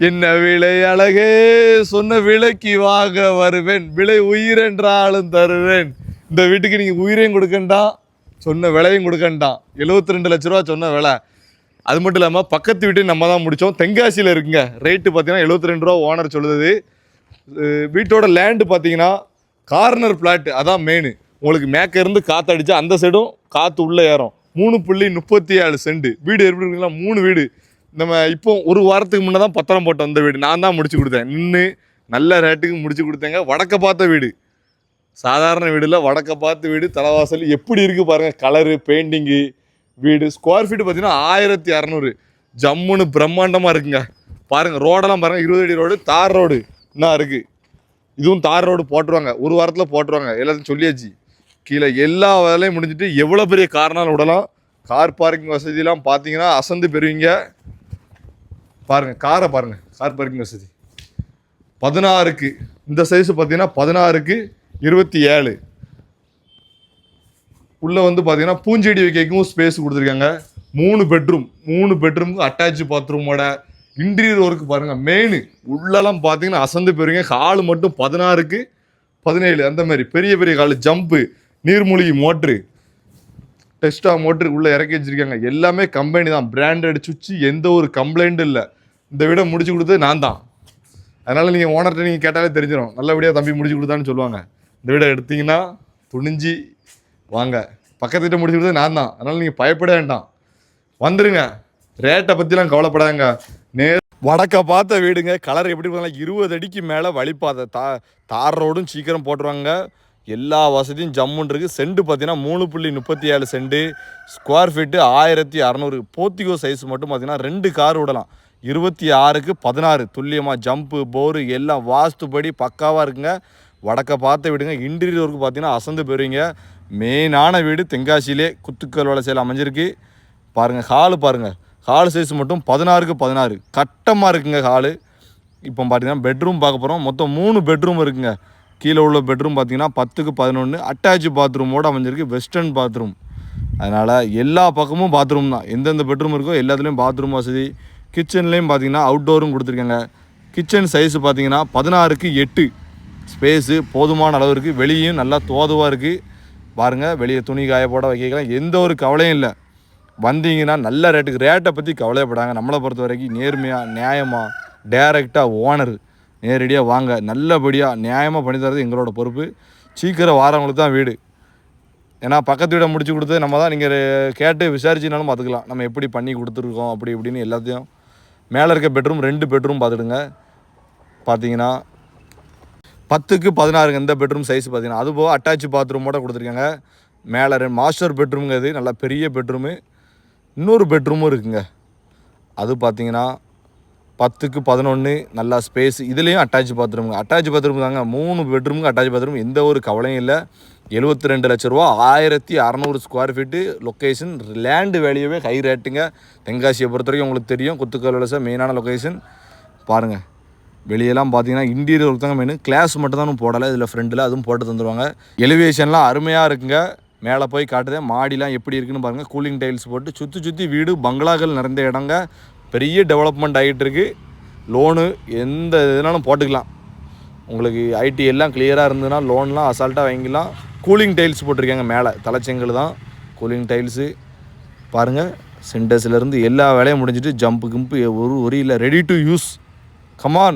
என்ன விலை அழகே, சொன்ன விலைக்கு வாங்க வருவேன், விலை உயிரென்றாலும் தருவேன். இந்த வீட்டுக்கு நீங்கள் உயிரையும் கொடுக்கண்டாம், சொன்ன விலையும் கொடுக்கண்டாம். 72 லட்ச ரூபா சொன்ன விலை. அது மட்டும் இல்லாமல் பக்கத்து வீட்டையும் நம்ம தான் முடித்தோம். தென்காசியில் இருக்குங்க. ரேட்டு பார்த்தீங்கன்னா 72 ரூபா ஓனர் சொல்லுது. வீட்டோட லேண்டு பார்த்தீங்கன்னா கார்னர் பிளாட், அதான் மெயின். உங்களுக்கு மேக்க இருந்து காற்று அடித்தா அந்த சைடும் காற்று உள்ளே ஏறும். 3.37 சென்ட் வீடு எப்படி இருக்குங்களா? 3 வீடு. நம்ம இப்போ ஒரு வாரத்துக்கு முன்னே தான் பத்திரம் போட்டோம். அந்த வீடு நான் தான் முடிச்சு கொடுத்தேன். நின்று நல்ல ரேட்டுக்கு முடிச்சு கொடுத்தேங்க. வடக்க பார்த்த வீடு, சாதாரண வீடில் வடக்க பார்த்த வீடு. தலைவாசல் எப்படி இருக்குது பாருங்கள். கலரு, பெயிண்டிங்கு, வீடு ஸ்கொயர் ஃபீட்டு பார்த்தீங்கன்னா 1600. ஜம்முன்னு பிரம்மாண்டமாக இருக்குங்க. பாருங்கள் ரோடெல்லாம் பாருங்கள். 20 அடி ரோடு, தார் ரோடு என்ன இருக்குது. இதுவும் தார் ரோடு போட்டுருவாங்க, ஒரு வாரத்தில் போட்டுருவாங்க. எல்லாத்தையும் சொல்லியாச்சு. கீழே எல்லா வேலையும் முடிஞ்சிட்டு எவ்வளோ பெரிய கார்னால் விடலாம். கார் பார்க்கிங் வசதியெலாம் பார்த்தீங்கன்னா அசந்து பெறுவீங்க. பாருங்கள் காரை பாருங்கள். கார் பார்க்கிங் வசதி 16க்கு இந்த சைஸு பார்த்தீங்கன்னா 16க்கு 27. உள்ளே வந்து பார்த்தீங்கன்னா பூஞ்செடி வைக்கவும் ஸ்பேஸ் கொடுத்துருக்காங்க. 3 பெட்ரூம், 3 பெட்ரூமுக்கு அட்டாச் பாத்ரூமோட இன்டீரியர் ஒர்க்கு பாருங்கள். மெயின் உள்ளெல்லாம் பார்த்தீங்கன்னா அசந்து போயிருங்க. ஹாலு மட்டும் 16க்கு 17 அந்த மாதிரி பெரிய பெரிய ஹாலு. ஜம்ப்பு, நீர்மூழ்கி மோட்ரு, டெஸ்டா மோட்ரு உள்ளே இறக்கி வச்சுருக்காங்க. எல்லாமே கம்பெனி தான், பிராண்டட் சுவிட்சு. எந்த ஒரு கம்ப்ளைண்ட்டும் இல்லை. இந்த வீடை முடிச்சு கொடுத்தது நான் தான். அதனால் நீங்கள் ஓனர்கிட்ட நீங்கள் கேட்டாலே தெரிஞ்சிடும். நல்லபடியாக தம்பி முடிச்சு கொடுத்தான்னு சொல்லுவாங்க. இந்த வீடை எடுத்திங்கன்னா துணிஞ்சு வாங்க. பக்கத்துக்கிட்ட முடிச்சு கொடுத்தது நான் தான். அதனால் நீங்கள் பயப்பட வேண்டாம், வந்துடுங்க. ரேட்டை பற்றிலாம் கவலைப்படாங்க. வடக்க பார்த்த வீடுங்க. கலர் எப்படி இருப்பாங்க, 20 அடிக்கு மேலே வழிப்பாதை. தார் ரோடும் சீக்கிரம் போட்டுருவாங்க. எல்லா வசதியும் ஜம்முன்னு இருக்குது. சென்ட் பார்த்தீங்கன்னா 3.37 சென்ட். Square feet 1600. போர்த்திகோ சைஸ் மட்டும் பார்த்தீங்கன்னா 2 கார் விடலாம். 26க்கு 16 துல்லியமாக. ஜம்ப்பு, போரு எல்லாம் வாஸ்துபடி பக்காவாக இருக்குங்க. வடக்க பார்த்த வீடுங்க. இன்டீரியர் ஒர்க்கு பார்த்தீங்கன்னா அசந்து போயிருவீங்க. மெயினான வீடு தென்காசியிலே குத்துக்கல் வளசையில் அமைஞ்சிருக்கு. பாருங்கள் ஹாலு பாருங்கள். ஹால் சைஸ் மட்டும் 16க்கு 16 கட்டமாக இருக்குங்க ஹாலு. இப்போ பார்த்தீங்கன்னா பெட்ரூம் பார்க்க போகிறோம். மொத்தம் 3 பெட்ரூம் இருக்குங்க. கீழே உள்ள பெட்ரூம் பார்த்தீங்கன்னா 10க்கு 11 அட்டாச் பாத்ரூமோடு அமைஞ்சிருக்கு. Western bathroom. அதனால் எல்லா பக்கமும் பாத்ரூம் தான். எந்தெந்த பெட்ரூம் இருக்கோ எல்லாத்துலேயும் பாத்ரூம் வசதி. கிச்சன்லேயும் பார்த்தீங்கன்னா அவுட்டோரும் கொடுத்துருக்காங்க. கிச்சன் சைஸு பார்த்தீங்கன்னா 16க்கு 8 ஸ்பேஸு போதுமான அளவு இருக்குது. வெளியும் நல்லா தோதுவாக இருக்குது. பாருங்கள், வெளியே துணி காய போட வைக்கலாம். எந்த ஒரு கவலையும் இல்லை. வந்தீங்கன்னா நல்ல ரேட்டுக்கு. ரேட்டை பற்றி கவலைப்படாங்க. நம்மளை பொறுத்த வரைக்கும் நேர்மையாக, நியாயமாக, டைரெக்டாக ஓனர் நேரடியாக வாங்க. நல்லபடியாக நியாயமாக பண்ணி தரது எங்களோட பொறுப்பு. சீக்கிரம் வாரவங்களுக்கு தான் வீடு. ஏன்னா பக்கத்து வீடை முடிச்சு கொடுத்து நம்ம தான். நீங்கள் கேட்டு விசாரிச்சினாலும் பார்த்துக்கலாம் நம்ம எப்படி பண்ணி கொடுத்துருக்கோம் அப்படி இப்படின்னு எல்லாத்தையும். மேலே இருக்க பெட்ரூம் 2 பெட்ரூம் பார்த்துடுங்க. பார்த்தீங்கன்னா 10க்கு 16 இந்த பெட்ரூம் சைஸ் பார்த்தீங்கன்னா. அதுபோக அட்டாச் பாத்ரூமோட கொடுத்துருக்காங்க. மேலே மாஸ்டர் பெட்ரூம்ங்கிறது நல்லா பெரிய பெட்ரூமு. இன்னொரு பெட்ரூமும் இருக்குங்க. அது பார்த்தீங்கன்னா 10க்கு 11 நல்லா ஸ்பேஸ். இதுலேயும் அட்டாச் பாத்ரூமுங்க. அட்டாச் பாத்ரூம் தாங்க. 3 பெட்ரூமுக்கு அட்டாச் பாத்ரூம். எந்த ஒரு கவலையும் இல்லை. 72 லட்ச ரூபா, 1600 ஸ்கொயர் ஃபீட்டு. லொக்கேஷன் லேண்டு வேல்யூவே ஹை ரேட்டுங்க. தென்காசியை பொறுத்த வரைக்கும் உங்களுக்கு தெரியும். குத்துக்கல் வலசை மெயினான லொக்கேஷன். பாருங்கள் வெளியெல்லாம் பார்த்தீங்கன்னா இன்டீரியர் ஒர்க் தாங்க மெயின். கிளாஸ் மட்டும் தான் போடலை. இதில் ஃப்ரெண்டில் அதுவும் போட்டு தந்துடுவாங்க. எலிவேஷன்லாம் அருமையாக இருக்குங்க. மேலே போய் காட்டுதேன். மாடிலாம் எப்படி இருக்குன்னு பாருங்கள். கூலிங் டைல்ஸ் போட்டு சுற்றி வீடு பங்களாக்கள் நிறைந்த இடங்க. பெரிய டெவலப்மெண்ட் ஆகிட்டு இருக்குது. லோனு எந்த இதனாலும் போட்டுக்கலாம். உங்களுக்கு ஐடி எல்லாம் கிளியராக இருந்ததுன்னா லோன்லாம் அசால்ட்டாக வாங்கிக்கலாம். கூலிங் டைல்ஸ் போட்டிருக்காங்க. மேலே தலைச்செங்கல் தான் கூலிங் டைல்ஸு. பாருங்கள் சென்டர்ஸ்லேருந்து எல்லா வேலையும் முடிஞ்சிட்டு ஜம்ப்பு கிம்ப்பு ஒரு இல்லை. Ready to use. கமான்.